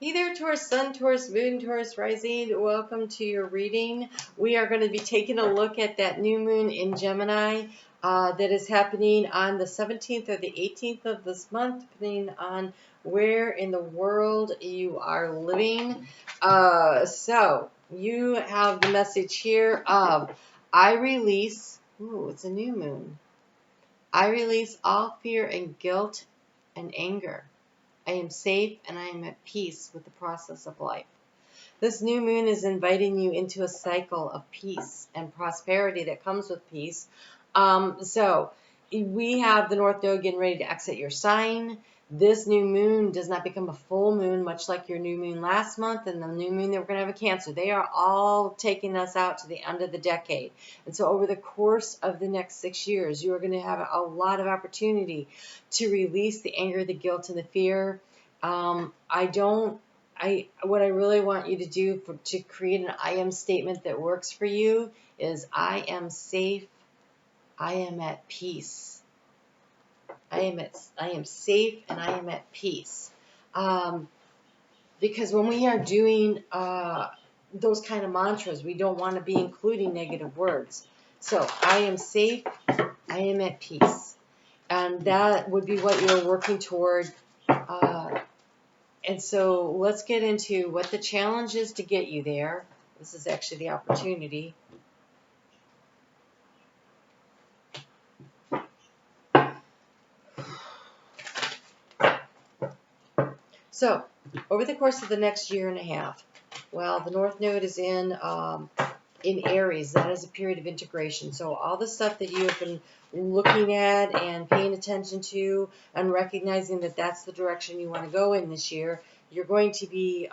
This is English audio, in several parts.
Hey there, Taurus Sun, Taurus Moon, Taurus Rising. Welcome to your reading. We are going to be taking a look at that new moon in Gemini that is happening on the 17th or the 18th of this month, depending on where in the world you are living. So you have the message here of I release, ooh, it's a new moon. I release all fear and guilt and anger. I am safe and I am at peace with the process of life. This new moon is inviting you into a cycle of peace and prosperity that comes with peace. So we have the North Node getting ready to exit your sign. This new moon does not become a full moon, much like your new moon last month and the new moon that we're going to have a Cancer. They are all taking us out to the end of the decade. And so over the course of the next 6 years, you are going to have a lot of opportunity to release the anger, the guilt, and the fear. What I really want you to do to create an I am statement that works for you is I am safe, I am at peace. I am safe and I am at peace. Because when we are doing those kind of mantras, we don't want to be including negative words. So I am safe, I am at peace. And that would be what you're working toward. And so let's get into what the challenge is to get you there. This is actually the opportunity. So over the course of the next year and a half, well, the North Node is in Aries. That is a period of integration. So all the stuff that you have been looking at and paying attention to and recognizing that that's the direction you want to go in this year, you're going to be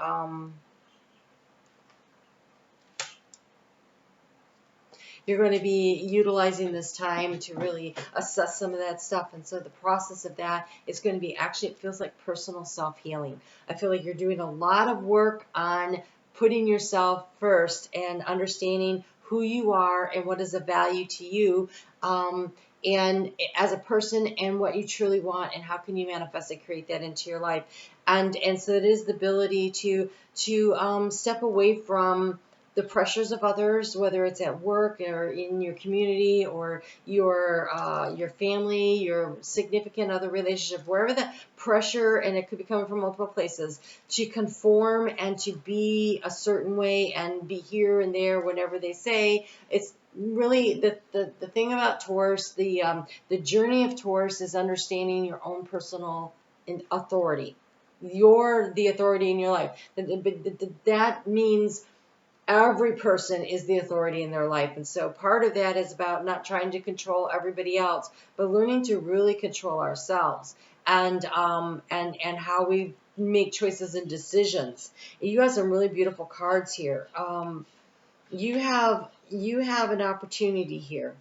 utilizing this time to really assess some of that stuff. And so the process of that is going to be actually, it feels like personal self-healing. I feel like you're doing a lot of work on putting yourself first and understanding who you are and what is of value to you. And as a person and what you truly want and how can you manifest and create that into your life. And so it is the ability to step away from the pressures of others, whether it's at work or in your community or your family, your significant other relationship, wherever the pressure, and it could be coming from multiple places, to conform and to be a certain way and be here and there whenever they say. It's really the thing about Taurus, the journey of Taurus is understanding your own personal authority. You're the authority in your life. That means every person is the authority in their life. And so part of that is about not trying to control everybody else, but learning to really control ourselves and how we make choices and decisions. You have some really beautiful cards here. You have an opportunity here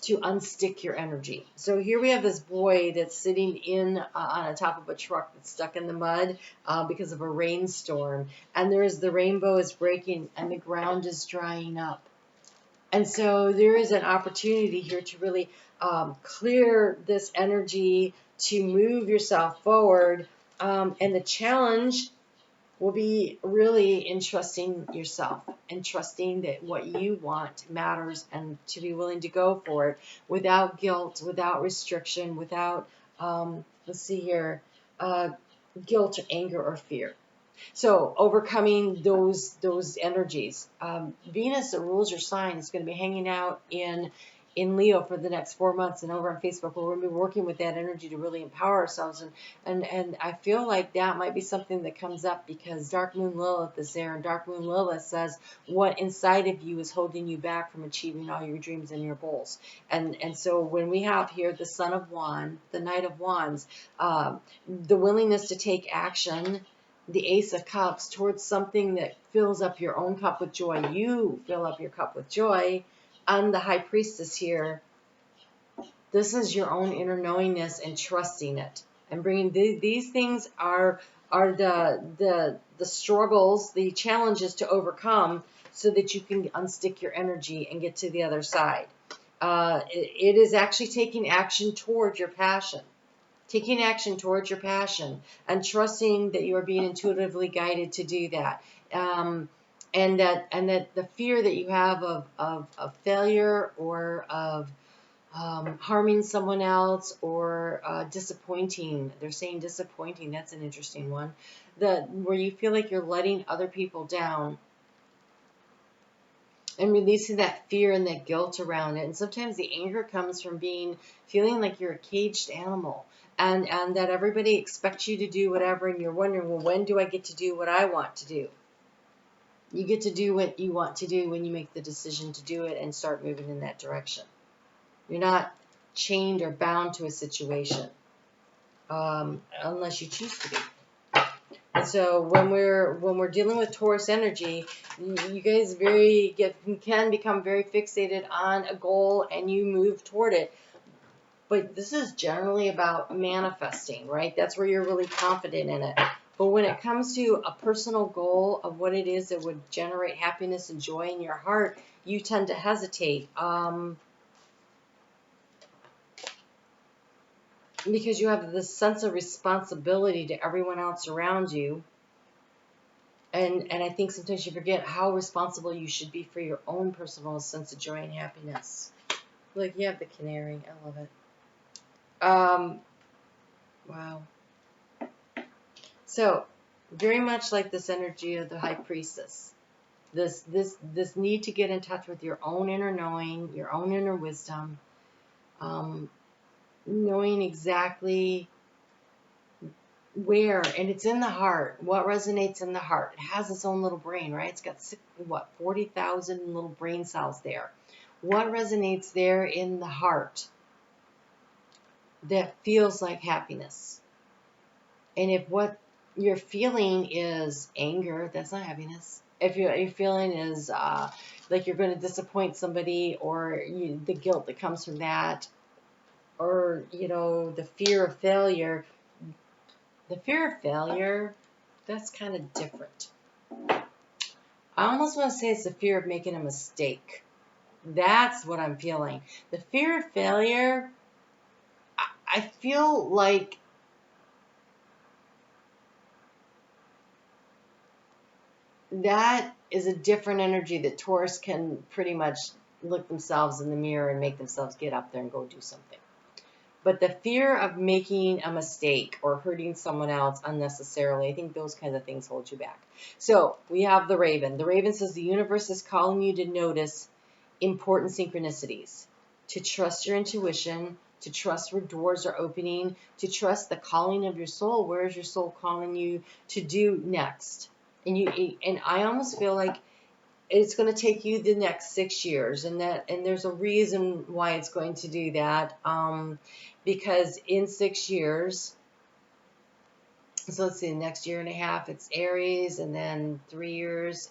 to unstick your energy. So here we have this boy that's sitting on the top of a truck that's stuck in the mud because of a rainstorm. And the rainbow is breaking and the ground is drying up. And so there is an opportunity here to really clear this energy, to move yourself forward. And the challenge will be really in trusting yourself and trusting that what you want matters and to be willing to go for it without guilt, without restriction, without, let's see here, guilt or anger or fear. So overcoming those energies. Venus, that rules your sign, is going to be hanging out in Leo for the next 4 months, and over on Facebook we're going to be working with that energy to really empower ourselves, and I feel like that might be something that comes up because Dark Moon Lilith is there, and Dark Moon Lilith says what inside of you is holding you back from achieving all your dreams and your goals. And so when we have here the Son of Wands, the Knight of Wands, the willingness to take action, the Ace of Cups, towards something that fills up your own cup with joy. You fill up your cup with joy. And the High Priestess here, this is your own inner knowingness and trusting it. And bringing these things are the struggles, the challenges to overcome so that you can unstick your energy and get to the other side. It is actually taking action toward your passion. taking action towards your passion, and trusting that you are being intuitively guided to do that. And that the fear that you have of failure or of harming someone else or disappointing. They're saying disappointing. That's an interesting one. Where you feel like you're letting other people down, and releasing that fear and that guilt around it. And sometimes the anger comes from feeling like you're a caged animal, and that everybody expects you to do whatever, and you're wondering, well, when do I get to do what I want to do? You get to do what you want to do when you make the decision to do it and start moving in that direction. You're not chained or bound to a situation unless you choose to be. And so when we're dealing with Taurus energy, you guys can become very fixated on a goal and you move toward it. But this is generally about manifesting, right? That's where you're really confident in it. But when it comes to a personal goal of what it is that would generate happiness and joy in your heart, you tend to hesitate. Because you have this sense of responsibility to everyone else around you. And I think sometimes you forget how responsible you should be for your own personal sense of joy and happiness. Like, you have the canary. I love it. Wow. So, very much like this energy of the High Priestess. This need to get in touch with your own inner knowing, your own inner wisdom. Knowing exactly where, and it's in the heart. What resonates in the heart? It has its own little brain, right? It's got 40,000 little brain cells there. What resonates there in the heart that feels like happiness? And if what you're feeling is anger, that's not happiness. If your feeling is like you're going to disappoint somebody, or the guilt that comes from that, or the fear of failure. The fear of failure, that's kind of different. I almost want to say it's the fear of making a mistake. That's what I'm feeling. The fear of failure, I feel like that is a different energy that Taurus can pretty much look themselves in the mirror and make themselves get up there and go do something. But the fear of making a mistake or hurting someone else unnecessarily, I think those kinds of things hold you back. So we have the Raven. The Raven says the universe is calling you to notice important synchronicities, to trust your intuition, to trust where doors are opening, to trust the calling of your soul. Where is your soul calling you to do next? And I almost feel like it's going to take you the next 6 years, and there's a reason why it's going to do that. Because in 6 years, so let's see, the next year and a half it's Aries, and then 3 years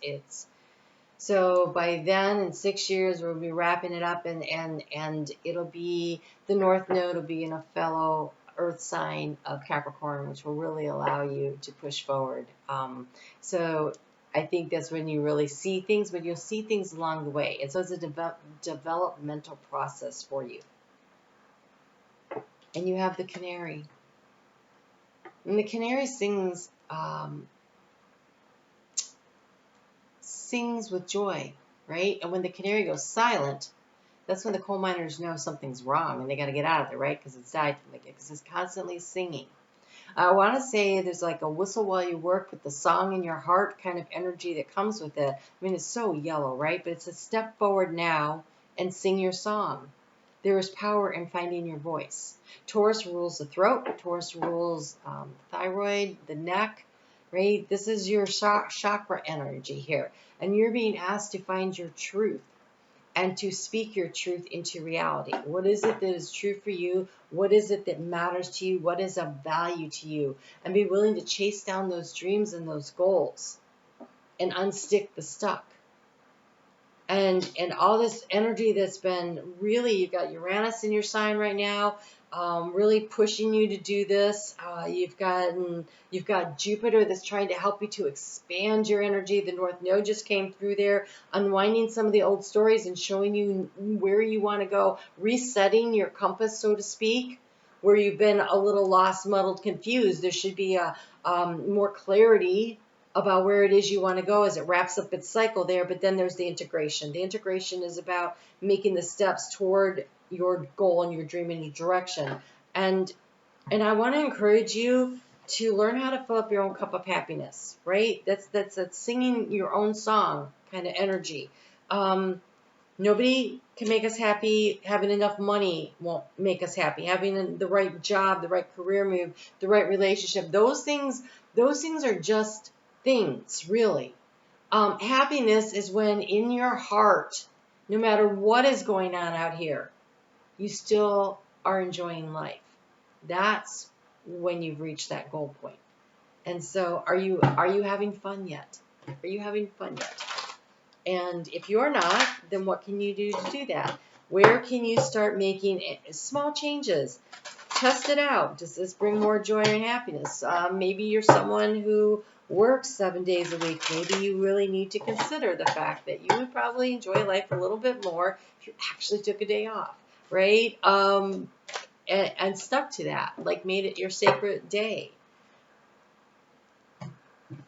so by then in 6 years we'll be wrapping it up, and it'll be the North Node will be in a fellow Earth sign of Capricorn, which will really allow you to push forward. So I think that's when you really see things, but you'll see things along the way. And so it's a developmental process for you. And you have the canary. And the canary sings with joy, right? And when the canary goes silent, that's when the coal miners know something's wrong and they got to get out of there, right? Because it's died from because it's constantly singing. I want to say there's like a whistle while you work with the song in your heart kind of energy that comes with it. I mean, it's so yellow, right? But it's a step forward now and sing your song. There is power in finding your voice. Taurus rules the throat. Taurus rules thyroid, the neck, right? This is your chakra energy here. And you're being asked to find your truth and to speak your truth into reality. What is it that is true for you? What is it that matters to you? What is of value to you? And be willing to chase down those dreams and those goals and unstick the stuck. And all this energy that's been really, you've got Uranus in your sign right now, really pushing you to do this. You've got Jupiter that's trying to help you to expand your energy. The North Node just came through there, unwinding some of the old stories and showing you where you want to go, resetting your compass, so to speak. where you've been a little lost, muddled, confused. There should be a more clarity about where it is you want to go as it wraps up its cycle there. But then there's the integration. The integration is about making the steps toward your goal and your dream and your direction. And I want to encourage you to learn how to fill up your own cup of happiness, right? That's singing your own song kind of energy. Nobody can make us happy. Having enough money won't make us happy. Having the right job, the right career move, the right relationship, those things are just things, really. Happiness is when in your heart, no matter what is going on out here, you still are enjoying life. That's when you've reached that goal point. And so are you having fun yet? Are you having fun yet? And if you're not, then what can you do to do that? Where can you start making small changes? Test it out. Does this bring more joy and happiness? Maybe you're someone who works 7 days a week. Maybe you really need to consider the fact that you would probably enjoy life a little bit more if you actually took a day off, right? And stuck to that, like made it your sacred day.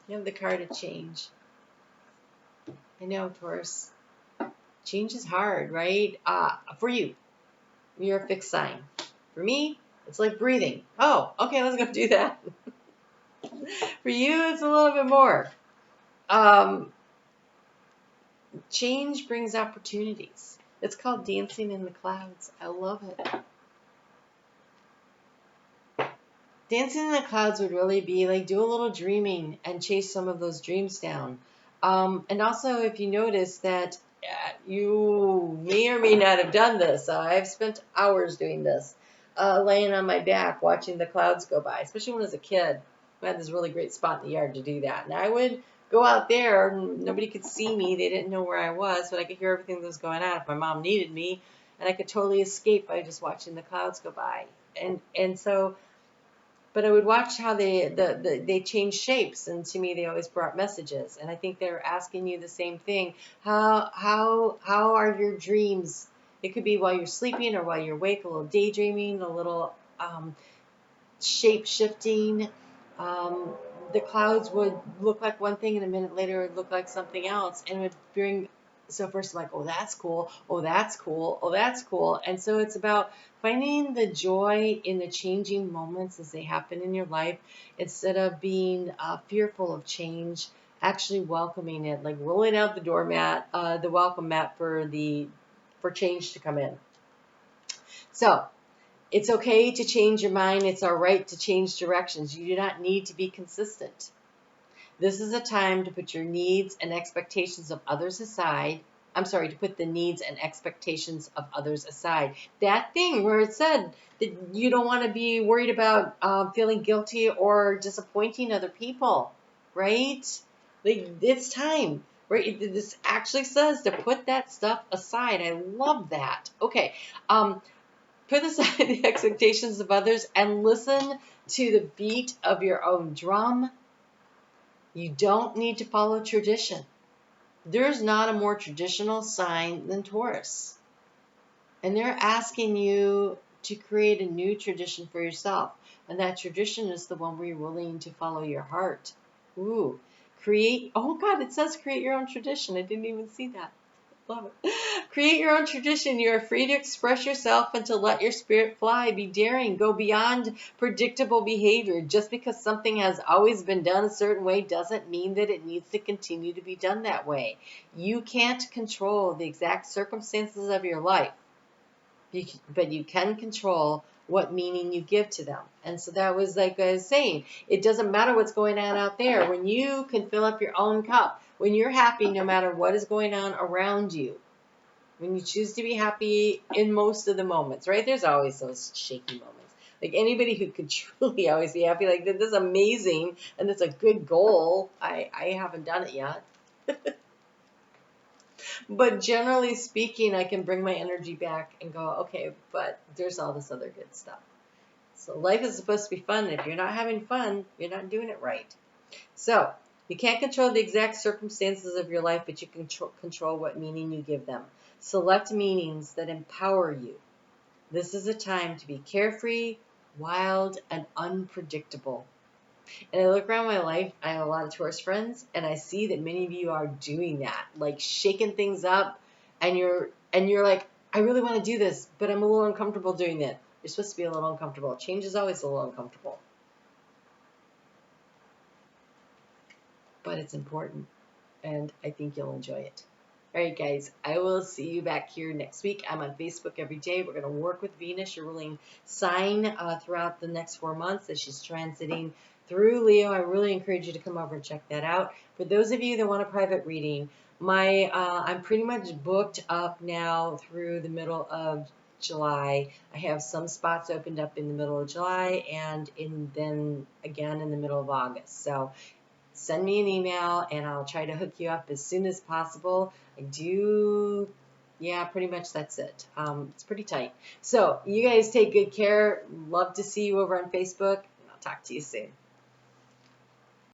You have the card of change. I know, Taurus. Change is hard, right? For you, you're a fixed sign. For me, it's like breathing. Oh, okay, let's go do that. For you, it's a little bit more. Change brings opportunities. It's called dancing in the clouds. I love it. Dancing in the clouds would really be like do a little dreaming and chase some of those dreams down. And also, if you notice that you may or may not have done this, I've spent hours doing this, laying on my back watching the clouds go by, especially when I was a kid. I had this really great spot in the yard to do that. And I would go out there, and nobody could see me. They didn't know where I was, but I could hear everything that was going on if my mom needed me. And I could totally escape by just watching the clouds go by. And so... But I would watch how they change shapes, and to me, they always brought messages. And I think they're asking you the same thing. How are your dreams? It could be while you're sleeping or while you're awake, a little daydreaming, a little shape shifting. The clouds would look like one thing, and a minute later, it would look like something else, and it would bring. So first, I'm like, oh, that's cool. Oh, that's cool. Oh, that's cool. And so it's about finding the joy in the changing moments as they happen in your life, instead of being fearful of change, actually welcoming it, like rolling out the doormat, the welcome mat for change to come in. So it's okay to change your mind. It's all right to change directions. You do not need to be consistent. This is a time to put your needs and expectations of others aside. I'm sorry, to put the needs and expectations of others aside. That thing where it said that you don't want to be worried about feeling guilty or disappointing other people, right? Like, it's time, right? This actually says to put that stuff aside. I love that. Okay, put aside the expectations of others and listen to the beat of your own drum. You don't need to follow tradition. There's not a more traditional sign than Taurus. And they're asking you to create a new tradition for yourself. And that tradition is the one where you're willing to follow your heart. Ooh, oh God, it says create your own tradition. I didn't even see that. Love it. Create your own tradition. You are free to express yourself and to let your spirit fly. Be daring. Go beyond predictable behavior. Just because something has always been done a certain way doesn't mean that it needs to continue to be done that way. You can't control the exact circumstances of your life, but you can control what meaning you give to them. And so that was like I was saying, it doesn't matter what's going on out there. When you can fill up your own cup, when you're happy no matter what is going on around you, when you choose to be happy in most of the moments, right? There's always those shaky moments. Like anybody who could truly always be happy, like this is amazing and it's a good goal. I haven't done it yet. But generally speaking, I can bring my energy back and go, okay, but there's all this other good stuff. So life is supposed to be fun. If you're not having fun, you're not doing it right. So you can't control the exact circumstances of your life, but you can control what meaning you give them. Select meanings that empower you. This is a time to be carefree, wild, and unpredictable. And I look around my life, I have a lot of Taurus friends, and I see that many of you are doing that, like shaking things up, and you're like, I really want to do this, but I'm a little uncomfortable doing it. You're supposed to be a little uncomfortable. Change is always a little uncomfortable, but it's important, and I think you'll enjoy it. All right, guys, I will see you back here next week. I'm on Facebook every day. We're going to work with Venus, your ruling sign, throughout the next 4 months as she's transiting through Leo. I really encourage you to come over and check that out. For those of you that want a private reading, I'm pretty much booked up now through the middle of July. I have some spots opened up in the middle of July and then again in the middle of August. So send me an email and I'll try to hook you up as soon as possible. Yeah, pretty much that's it. It's pretty tight. So you guys take good care. Love to see you over on Facebook. And I'll talk to you soon.